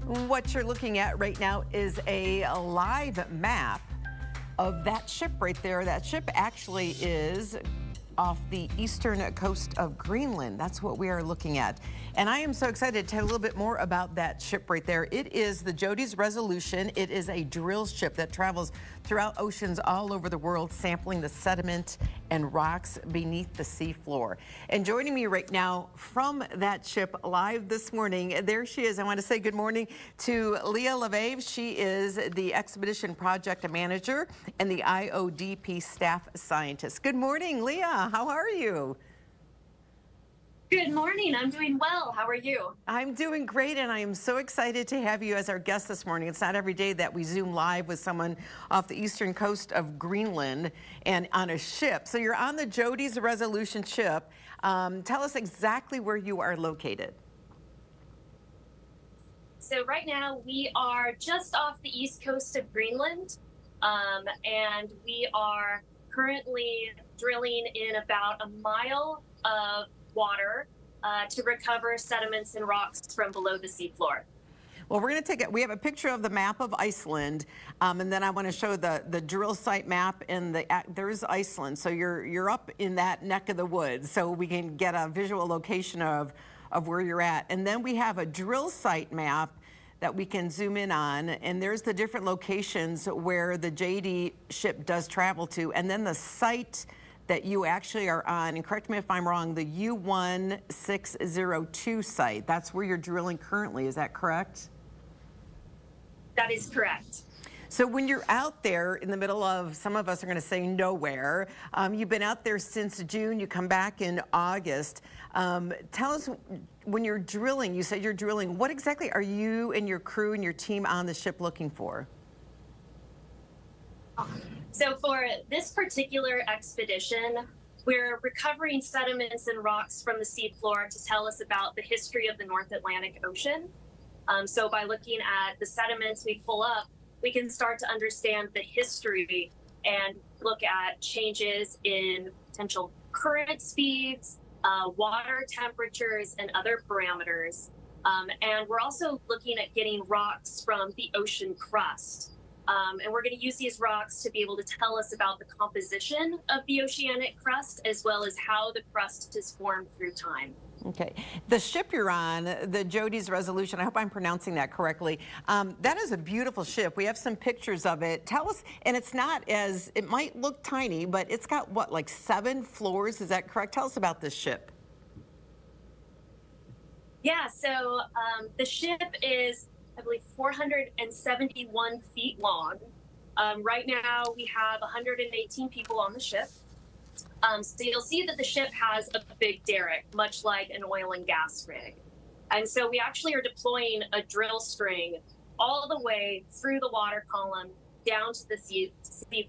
What you're looking at right now is a live map of that ship right there. That ship actually is off the eastern coast of Greenland. That's what we are looking at. And I am so excited to tell you a little bit more about that ship right there. It is the JOIDES Resolution. It is a drill ship that travels throughout oceans all over the world, sampling the sediment and rocks beneath the seafloor. And joining me right now from that ship live this morning, there she is. I want to say good morning to Leah LeVave. She is the Expedition Project Manager and the IODP Staff Scientist. Good morning, Leah. How are you? Good morning. I'm doing well. How are you? I'm doing great, and I am so excited to have you as our guest this morning. It's not every day that we Zoom live with someone off the eastern coast of Greenland and on a ship. So you're on the JOIDES Resolution ship. Tell us exactly where you are located. So right now we are just off the east coast of Greenland, and we are currently drilling in about a mile of water to recover sediments and rocks from below the seafloor. Well, we're going to take it. We have a picture of the map of Iceland, and then I want to show the drill site map. And there's Iceland, so you're up in that neck of the woods, so we can get a visual location of where you're at. And then we have a drill site map that we can zoom in on, and there's the different locations where the JD ship does travel to, and then the site that you actually are on, and correct me if I'm wrong, the U1602 site. That's where you're drilling currently, is that correct? That is correct. So when you're out there in the middle of, some of us are going to say nowhere, you've been out there since June, you come back in August. Tell us, when you're drilling, you said you're drilling, what exactly are you and your crew and your team on the ship looking for? So for this particular expedition, we're recovering sediments and rocks from the seafloor to tell us about the history of the North Atlantic Ocean. So by looking at the sediments we pull up, we can start to understand the history and look at changes in potential current speeds, water temperatures, and other parameters. And we're also looking at getting rocks from the ocean crust. And we're going to use these rocks to be able to tell us about the composition of the oceanic crust, as well as how the crust is formed through time. Okay. The ship you're on, the JOIDES Resolution, I hope I'm pronouncing that correctly. That is a beautiful ship. We have some pictures of it. Tell us, and it's not as, it might look tiny, but it's got what, like 7 floors? Is that correct? Tell us about this ship. Yeah, so the ship is, I believe, 471 feet long. Right now, we have 118 people on the ship. So you'll see that the ship has a big derrick, much like an oil and gas rig. And so we actually are deploying a drill string all the way through the water column down to the sea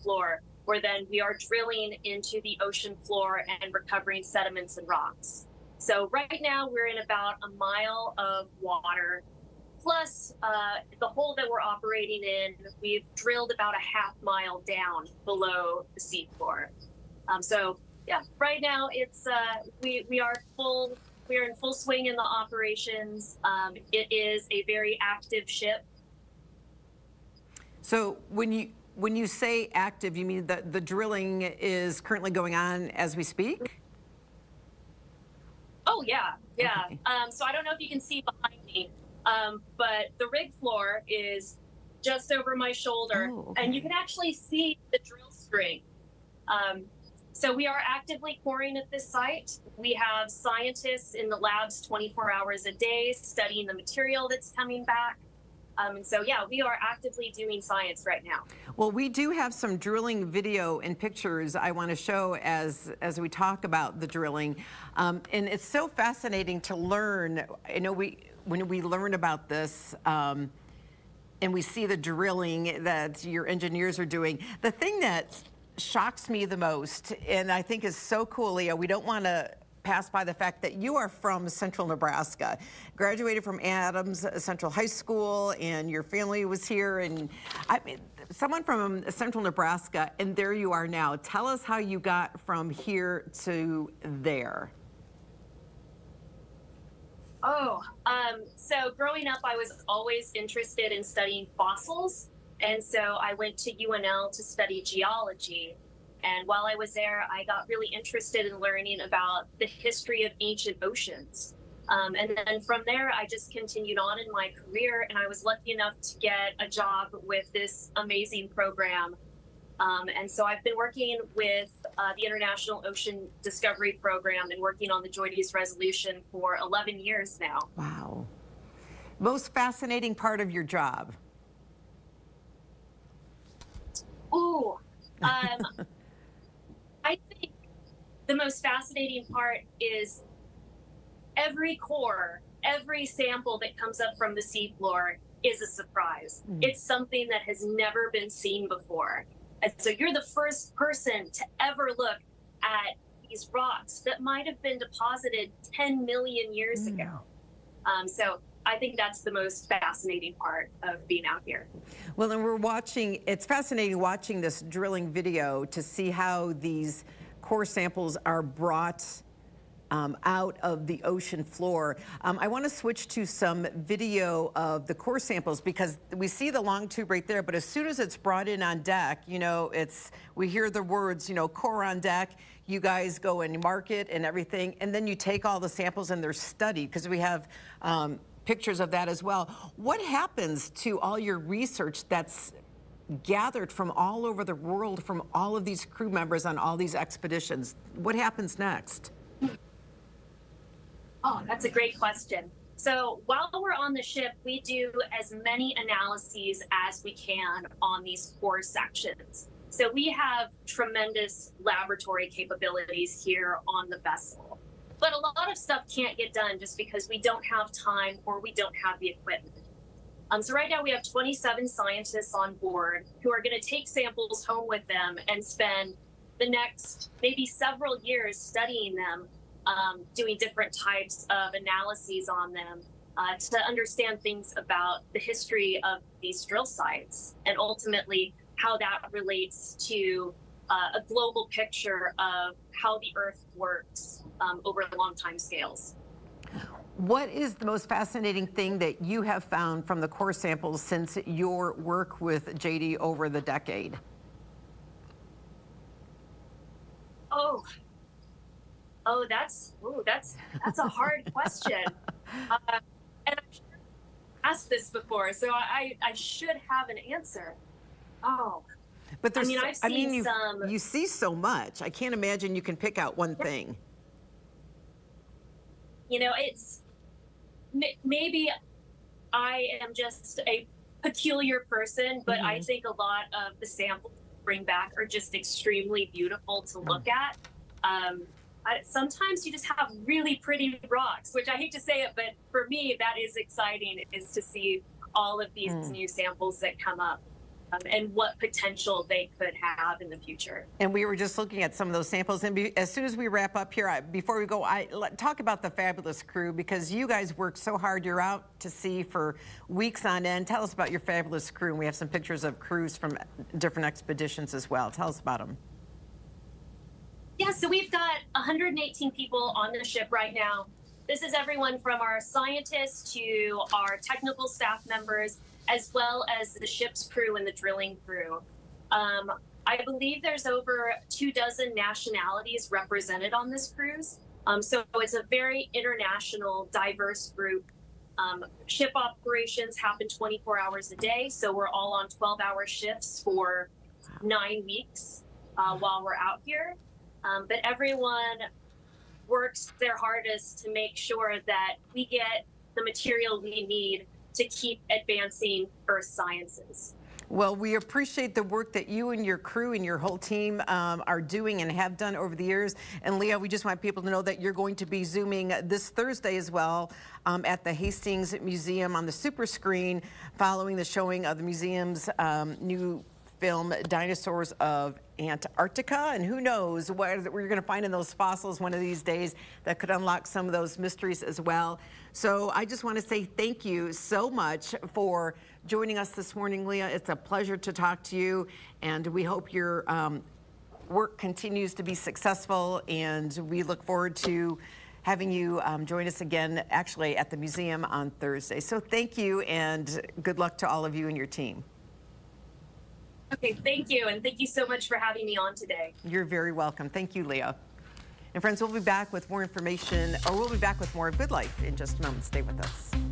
floor, where then we are drilling into the ocean floor and recovering sediments and rocks. So right now, we're in about a mile of water. Plus, the hole that we're operating in, we've drilled about a half mile down below the seafloor. So yeah, right now it's we are in full swing in the operations. It is a very active ship. So when you say active, you mean the drilling is currently going on as we speak? Oh yeah, yeah. Okay. So I don't know if you can see behind me. But the rig floor is just over my shoulder, and you can actually see the drill string. So we are actively coring at this site. We have scientists in the labs 24 hours a day studying the material that's coming back. And so, yeah, we are actively doing science right now. Well, we do have some drilling video and pictures I want to show as we talk about the drilling. And it's so fascinating to learn. I know when we learn about this and we see the drilling that your engineers are doing, the thing that shocks me the most, and I think is so cool, Leah, we don't want to pass by the fact that you are from central Nebraska, graduated from Adams Central High School, and your family was here, and I mean, someone from central Nebraska, and there you are now. Tell us how you got from here to there. So growing up, I was always interested in studying fossils. And so I went to UNL to study geology. And while I was there, I got really interested in learning about the history of ancient oceans. And then from there, I just continued on in my career, and I was lucky enough to get a job with this amazing program. And so I've been working with the International Ocean Discovery Program and working on the JOIDES Resolution for 11 years now. Wow. Most fascinating part of your job? Ooh, I think the most fascinating part is every core, every sample that comes up from the seafloor is a surprise. It's something that has never been seen before. And so you're the first person to ever look at these rocks that might have been deposited 10 million years ago. So I think that's the most fascinating part of being out here. Well, and we're watching, it's fascinating watching this drilling video to see how these core samples are brought out of the ocean floor. I want to switch to some video of the core samples because we see the long tube right there, but as soon as it's brought in on deck, you know, we hear the words, you know, core on deck. You guys go and mark it and everything, and then you take all the samples and they're studied because we have pictures of that as well. What happens to all your research that's gathered from all over the world, from all of these crew members on all these expeditions? What happens next? Oh, that's a great question. So while we're on the ship, we do as many analyses as we can on these core sections. So we have tremendous laboratory capabilities here on the vessel. But a lot of stuff can't get done just because we don't have time or we don't have the equipment. So right now we have 27 scientists on board who are going to take samples home with them and spend the next maybe several years studying them, doing different types of analyses on them to understand things about the history of these drill sites and ultimately how that relates to a global picture of how the Earth works over long time scales. What is the most fascinating thing that you have found from the core samples since your work with JD over the decade? That's a hard question. And I've asked this before, so I should have an answer. But there's, I've seen some. You see so much. I can't imagine you can pick out one thing. You know, it's maybe I am just a peculiar person, but I think a lot of the samples bring back are just extremely beautiful to look at. Sometimes you just have really pretty rocks, which I hate to say it, but for me, that is exciting, is to see all of these new samples that come up and what potential they could have in the future. And we were just looking at some of those samples. And as soon as we wrap up here, before we go, talk about the fabulous crew, because you guys work so hard. You're out to sea for weeks on end. Tell us about your fabulous crew. And we have some pictures of crews from different expeditions as well. Tell us about them. Yeah, so we've got 118 people on the ship right now. This is everyone from our scientists to our technical staff members, as well as the ship's crew and the drilling crew. I believe there's over 24 nationalities represented on this cruise. So it's a very international, diverse group. Ship operations happen 24 hours a day, so we're all on 12-hour shifts for 9 weeks while we're out here. But everyone works their hardest to make sure that we get the material we need to keep advancing Earth sciences. Well, we appreciate the work that you and your crew and your whole team are doing and have done over the years. And Leah, we just want people to know that you're going to be Zooming this Thursday as well at the Hastings Museum on the super screen following the showing of the museum's new film, Dinosaurs of Antarctica, and who knows what we're going to find in those fossils one of these days that could unlock some of those mysteries as well. So I just want to say thank you so much for joining us this morning, Leah. It's a pleasure to talk to you, and we hope your work continues to be successful, and we look forward to having you join us again, actually at the museum on Thursday. So thank you, and good luck to all of you and your team. Okay, thank you, and thank you so much for having me on today. You're very welcome. Thank you, Leah. And friends, we'll be back with more information, or we'll be back with more of Good Life in just a moment. Stay with us.